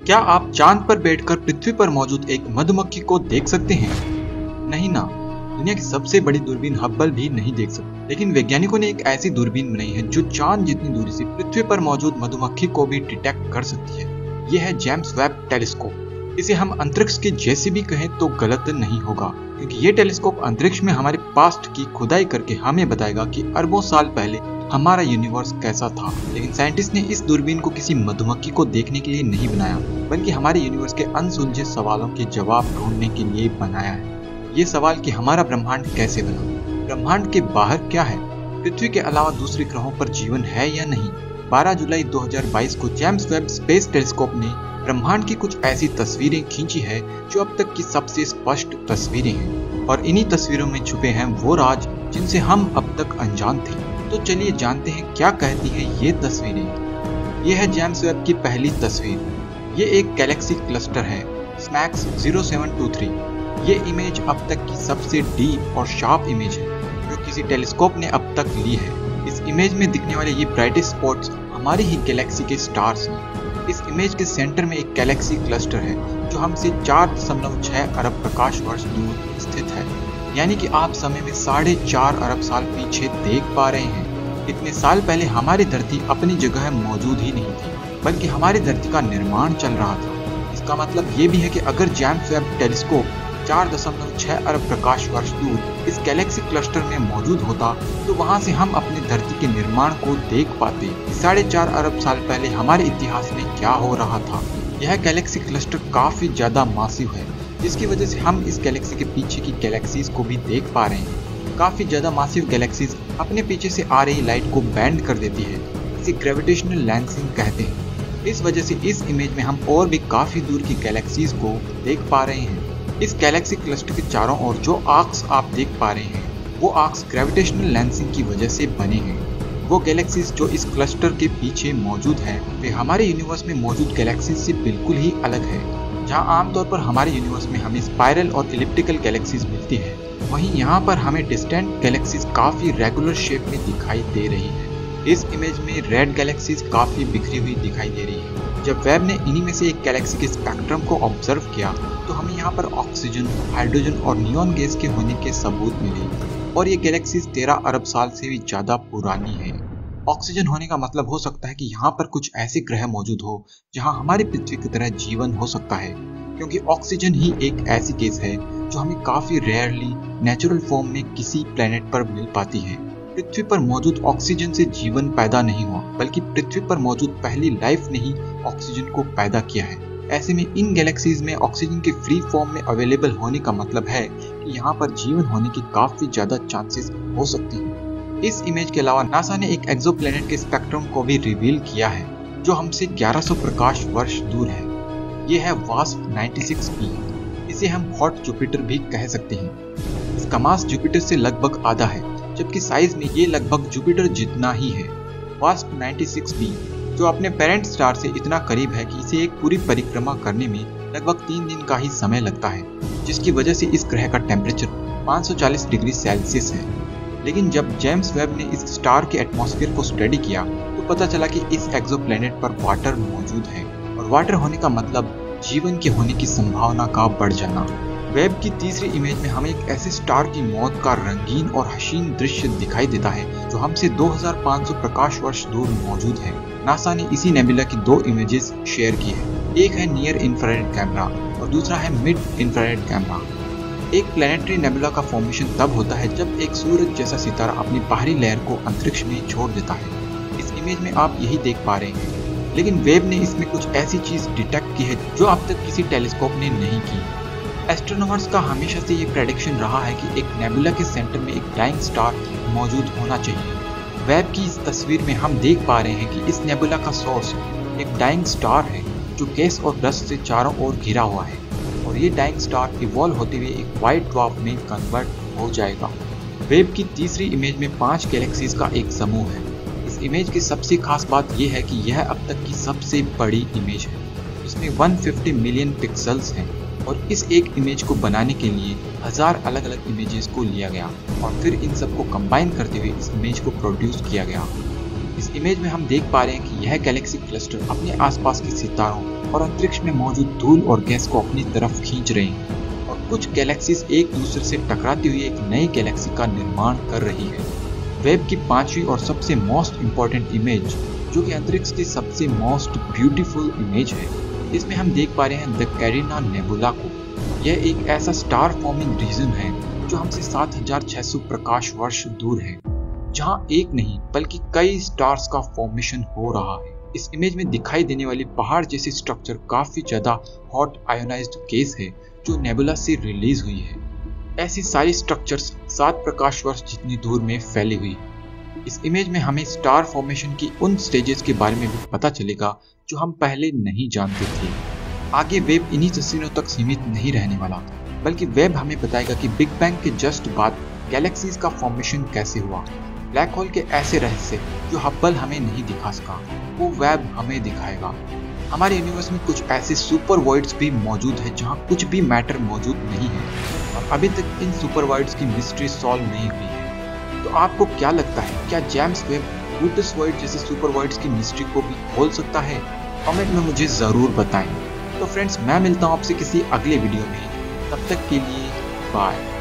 क्या आप चांद पर बैठकर पृथ्वी पर मौजूद एक मधुमक्खी को देख सकते हैं? नहीं ना, दुनिया की सबसे बड़ी दूरबीन हब्बल भी नहीं देख सकती। लेकिन वैज्ञानिकों ने एक ऐसी दूरबीन बनाई है जो चांद जितनी दूरी से पृथ्वी पर मौजूद मधुमक्खी को भी डिटेक्ट कर सकती है। यह है जेम्स वेब टेलीस्कोप। इसे हम अंतरिक्ष के जैसे भी कहें तो गलत नहीं होगा, क्योंकि ये टेलीस्कोप अंतरिक्ष में हमारे पास्ट की खुदाई करके हमें बताएगा कि अरबों साल पहले हमारा यूनिवर्स कैसा था। लेकिन साइंटिस्ट ने इस दूरबीन को किसी मधुमक्खी को देखने के लिए नहीं बनाया, बल्कि हमारे यूनिवर्स के अनसुलझे सवालों के जवाब ढूंढने के लिए बनाया है। ये सवाल कि हमारा ब्रह्मांड कैसे बना, ब्रह्मांड के बाहर क्या है, पृथ्वी के अलावा दूसरे ग्रहों पर जीवन है या नहीं। 12 जुलाई 2022 को जेम्स वेब स्पेस टेलीस्कोप ने ब्रह्मांड की कुछ ऐसी तस्वीरें खींची है जो अब तक की सबसे स्पष्ट तस्वीरें हैं, और इन्हीं तस्वीरों में छुपे हैं वो राज जिनसे हम अब तक अनजान थे। तो चलिए जानते हैं क्या कहती है ये तस्वीरें। ये है जेम्स वेब की पहली तस्वीर। ये एक गैलेक्सी क्लस्टर है, स्मैक्स 0723। ये इमेज अब तक की सबसे डीप और शार्प इमेज है जो किसी टेलीस्कोप ने अब तक ली है। इस इमेज में दिखने वाले ये ब्राइटेस्ट स्पॉट्स हमारी ही गैलेक्सी के स्टार्स हैं। इस इमेज के सेंटर में एक गैलेक्सी क्लस्टर है जो हमसे 4.6 अरब प्रकाश वर्ष दूर स्थित है, यानी कि आप समय में 4.5 अरब साल पीछे देख पा रहे हैं। इतने साल पहले हमारी धरती अपनी जगह मौजूद ही नहीं थी, बल्कि हमारी धरती का निर्माण चल रहा था। इसका मतलब ये भी है कि अगर जेम्स वेब टेलीस्कोप 4.6 अरब प्रकाश वर्ष दूर इस गैलेक्सी क्लस्टर में मौजूद होता तो वहां से हम अपनी धरती के निर्माण को देख पाते। 4.5 अरब साल पहले हमारे इतिहास में क्या हो रहा था। यह गैलेक्सी क्लस्टर काफी ज्यादा मासिव है, जिसकी वजह से हम इस गैलेक्सी के पीछे की गैलेक्सीज को भी देख पा रहे हैं। काफी ज्यादा मासिव गैलेक्सीज अपने पीछे से आ रही लाइट को बैंड कर देती है। इसे ग्रेविटेशनल लेंसिंग कहते हैं। इस वजह से इस इमेज में हम और भी काफी दूर की गैलेक्सीज को देख पा रहे हैं। इस गैलेक्सी क्लस्टर के चारों ओर जो आर्क्स आप देख पा रहे हैं वो आर्क्स ग्रेविटेशनल लेंसिंग की वजह से बने हैं। वो गैलेक्सीज जो इस क्लस्टर के पीछे मौजूद है वे हमारे यूनिवर्स में मौजूद गैलेक्सीज से बिल्कुल ही अलग है। जहाँ आमतौर पर हमारे यूनिवर्स में हमें स्पाइरल और इलिप्टिकल गैलेक्सीज मिलती है, वहीं यहाँ पर हमें डिस्टेंट गैलेक्सीज काफी रेगुलर शेप में दिखाई दे रही है। इस इमेज में रेड गैलेक्सीज काफी बिखरी हुई दिखाई दे रही है। जब वेब ने इन्हीं में से एक गैलेक्सी के स्पेक्ट्रम को ऑब्जर्व किया तो हमें यहाँ पर ऑक्सीजन, हाइड्रोजन और नियॉन गैस के होने के सबूत मिले, और ये गैलेक्सीज 13 अरब साल से भी ज्यादा पुरानी है। ऑक्सीजन होने का मतलब हो सकता है कि यहाँ पर कुछ ऐसे ग्रह मौजूद हो जहाँ हमारी पृथ्वी की तरह जीवन हो सकता है, क्योंकि ऑक्सीजन ही एक ऐसी गैस है जो हमें काफी रेयरली नेचुरल फॉर्म में किसी प्लेनेट पर मिल पाती है। पृथ्वी पर मौजूद ऑक्सीजन से जीवन पैदा नहीं हुआ, बल्कि पृथ्वी पर मौजूद पहली लाइफ ने ही ऑक्सीजन को पैदा किया है। ऐसे में इन गैलेक्सीज में ऑक्सीजन के फ्री फॉर्म में अवेलेबल होने का मतलब है कि यहाँ पर जीवन होने की काफी ज्यादा चांसेस हो सकती हैं। इस इमेज के अलावा नासा ने एक एक्सोप्लैनेट के स्पेक्ट्रम को भी रिवील किया है जो हमसे 1100 प्रकाश वर्ष दूर है। ये है वास्प 96b। इसे हम हॉट जुपिटर भी कह सकते हैं। इसका मास जुपिटर से लगभग आधा है, जबकि साइज में ये लगभग जुपिटर जितना ही है। वास्प 96b जो अपने पेरेंट स्टार से इतना करीब है कि इसे एक पूरी परिक्रमा करने में लगभग 3 दिन का ही समय लगता है, जिसकी वजह से इस ग्रह का टेम्परेचर 540 डिग्री सेल्सियस है। लेकिन जब जेम्स वेब ने इस स्टार के एटमॉस्फेयर को स्टडी किया तो पता चला कि इस एक्सोप्लैनेट पर वाटर मौजूद है, और वाटर होने का मतलब जीवन के होने की संभावना का बढ़ जाना। वेब की तीसरी इमेज में हमें एक ऐसे स्टार की मौत का रंगीन और हसीन दृश्य दिखाई देता है जो हमसे 2500 प्रकाश वर्ष दूर मौजूद है। नासा ने इसी नेबुला की 2 इमेजेस शेयर की है। एक है नियर इंफ्रारेड कैमरा और दूसरा है मिड इंफ्रारेड कैमरा। एक प्लैनेटरी नेबुला का फॉर्मेशन तब होता है जब एक सूरज जैसा सितारा अपनी बाहरी लेयर को अंतरिक्ष में छोड़ देता है। इस इमेज में आप यही देख पा रहे हैं, लेकिन वेब ने इसमें कुछ ऐसी चीज डिटेक्ट की है जो अब तक किसी टेलीस्कोप ने नहीं की। एस्ट्रोनॉमर्स का हमेशा से ये प्रेडिक्शन रहा है कि एक नेबुला के सेंटर में एक डाइंग स्टार मौजूद होना चाहिए। वेब की इस तस्वीर में हम देख पा रहे हैं कि इस नेबुला का सोर्स एक डाइंग स्टार है जो गैस और डस्ट से चारों ओर घिरा हुआ है, और ये डाइंग स्टार इवॉल्व होते हुए एक व्हाइट ड्वार्फ में कन्वर्ट हो जाएगा। वेब की तीसरी इमेज में 5 गैलेक्सीज का एक समूह है। इस इमेज की सबसे खास बात यह है कि यह अब तक की सबसे बड़ी इमेज है। इसमें 150 मिलियन पिक्सल्स हैं, और इस एक इमेज को बनाने के लिए 1000 अलग अलग इमेजेस को लिया गया और फिर इन सबको कंबाइन करते हुए इस इमेज को प्रोड्यूस किया गया। इस इमेज में हम देख पा रहे हैं कि यह गैलेक्सी क्लस्टर अपने आसपास के सितारों और अंतरिक्ष में मौजूद धूल और गैस को अपनी तरफ खींच रहे हैं और कुछ गैलेक्सीज एक दूसरे से टकराती हुई एक नई गैलेक्सी का निर्माण कर रही है। वेब की पांचवी और सबसे मोस्ट इम्पोर्टेंट इमेज, जो कि अंतरिक्ष की सबसे मोस्ट ब्यूटीफुल इमेज है, इसमें हम देख पा रहे हैं द कैरिना नेबुला को। यह एक ऐसा स्टार फॉर्मिंग रीजन है जो हमसे 7600 प्रकाश वर्ष दूर है, जहां एक नहीं बल्कि कई स्टार्स का फॉर्मेशन हो रहा है। इस इमेज में दिखाई देने वाली पहाड़ जैसी स्ट्रक्चर काफी ज्यादा हॉट आयोनाइज्ड गैस है जो नेबुला से रिलीज हुई है। ऐसी सारी स्ट्रक्चर्स 7 प्रकाश वर्ष जितनी दूर में फैली हुई है। इस इमेज में हमें स्टार फॉर्मेशन की उन स्टेजेस के बारे में भी पता चलेगा जो हम पहले नहीं जानते थे। आगे वेब इन्हीं तस्वीरों तक सीमित नहीं रहने वाला, बल्कि वेब हमें बताएगा कि बिग बैंग के जस्ट बाद गैलेक्सीज का फॉर्मेशन कैसे हुआ। ब्लैक होल के ऐसे रहस्य जो हब्बल हमें नहीं दिखा सका, वो वेब हमें दिखाएगा। हमारे यूनिवर्स में कुछ ऐसे सुपर वर्ल्ड्स भी मौजूद है जहाँ कुछ भी मैटर मौजूद नहीं है और अभी तक इन सुपर वर्ल्ड्स की मिस्ट्री सॉल्व नहीं हुई है। तो आपको क्या लगता है, क्या जेम्स वेब प्लूटस वर्ल्ड जैसे सुपर वर्ल्ड्स की मिस्ट्री को भी खोल सकता है? कमेंट में मुझे जरूर बताएं। तो फ्रेंड्स, मैं मिलता हूँ आपसे किसी अगले वीडियो में। तब तक के लिए बाय।